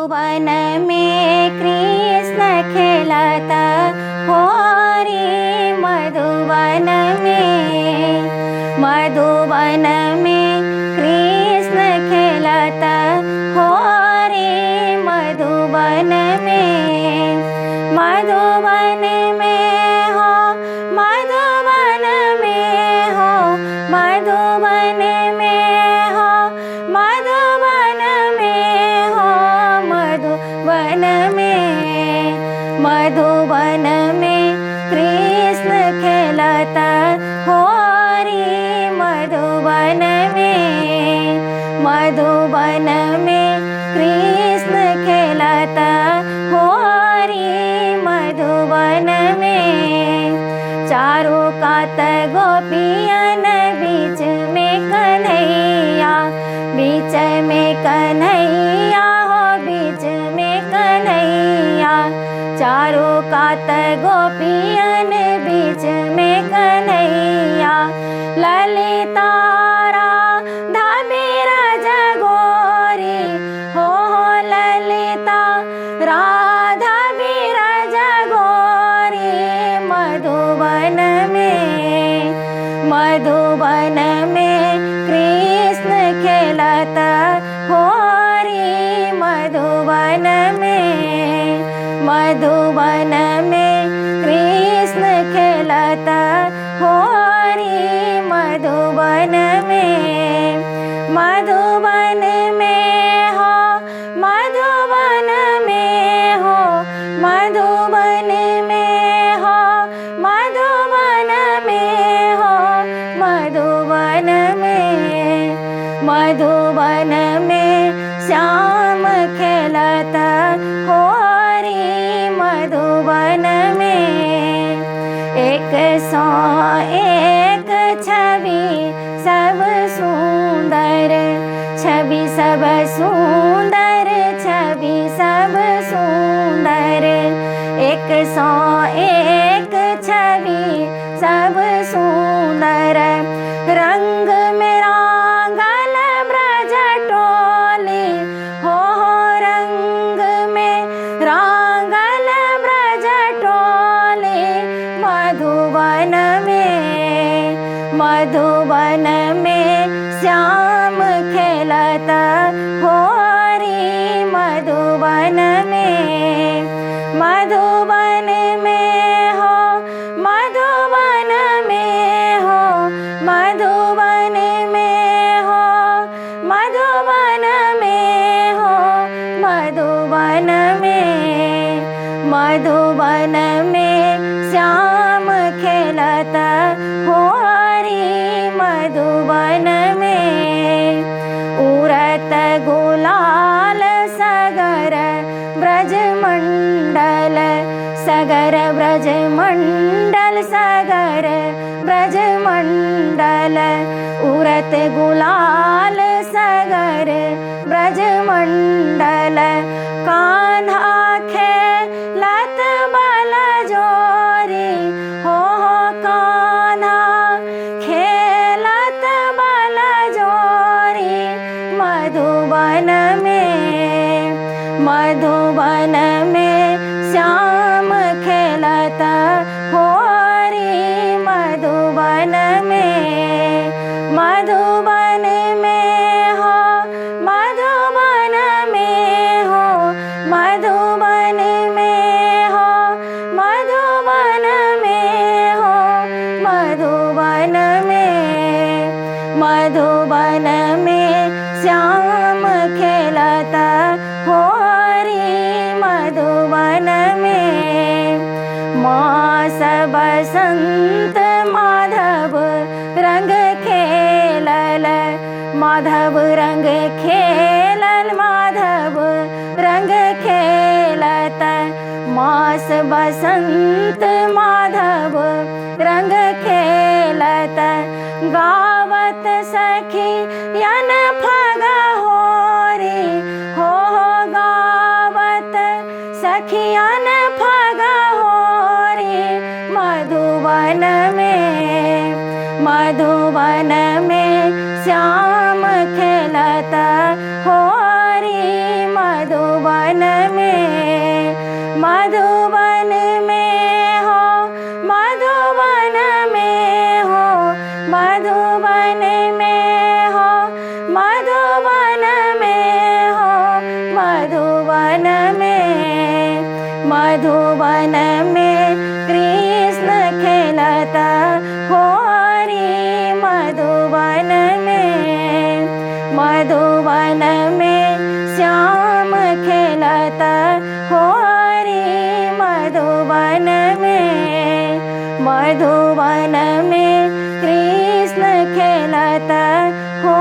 मधुबन में कृष्ण खेलता हो रे मधुबन में कृष्ण खेलता हो रे मधुबन में हो मधुबन में हो मधुबन में हो मधुबन में मधुबन में कृष्ण खेलता हो रे मधुबन में कृष्ण खेलता हो रे मधुबन में चारों कात गोपियन बीच में कन्हैया बीच में कन्हैया हो बीच में कन्हैया चारों कात गोपियन बीच में कन्हैया ललिता राधा बिराजा गोरी हो ललिता राधा बिराजा गोरी मधुबन में कृष्ण खेलता हो रे मधुबन में कृष्ण खेलता हो रे मधुबन में हो मधुबन में हो मधुबन में हो मधुबन में मधुबन में श्याम खेलता हो रे मधुबन में 101 छवि सब सुंदर छवि सब सुंदर छवि सब सुंदर 101 छवि सब सुंदर रंग में रांगल ब्रज टोली हो रंग में रांगल ब्रज टोली मधुबन में श्याम खेलता हो रे मधुबन में हो मधुबन में हो मधुबन में हो मधुबन में श्याम खेलता हो रे मधुबन में उड़त गुलाल सगर ब्रजमंडल सगर ब्रजमंडल उड़त गुलाल सगर ब्रजमंडल कान्हा खेलत बल जोरी हो कान्हा खेलत बल जोरी मधुबन में श्याम खेलता हो रे मधुबन में हो मधुबन में हो मधुबन में हो मधुबन में श्याम खेलता हो रे मधुबन में मास बसंत माधव रंग खेलल माधव रंग खेलत मास बसंत माधव रंग खेलत गावत सखी यन फगा हो रे हो गावत सखियन फगा हो रे मधुबन में श्याम खेलता हो रे मधुबन होरी मधुवन में श्याम खेलत होरी मधुवन में कृष्ण खेलत हो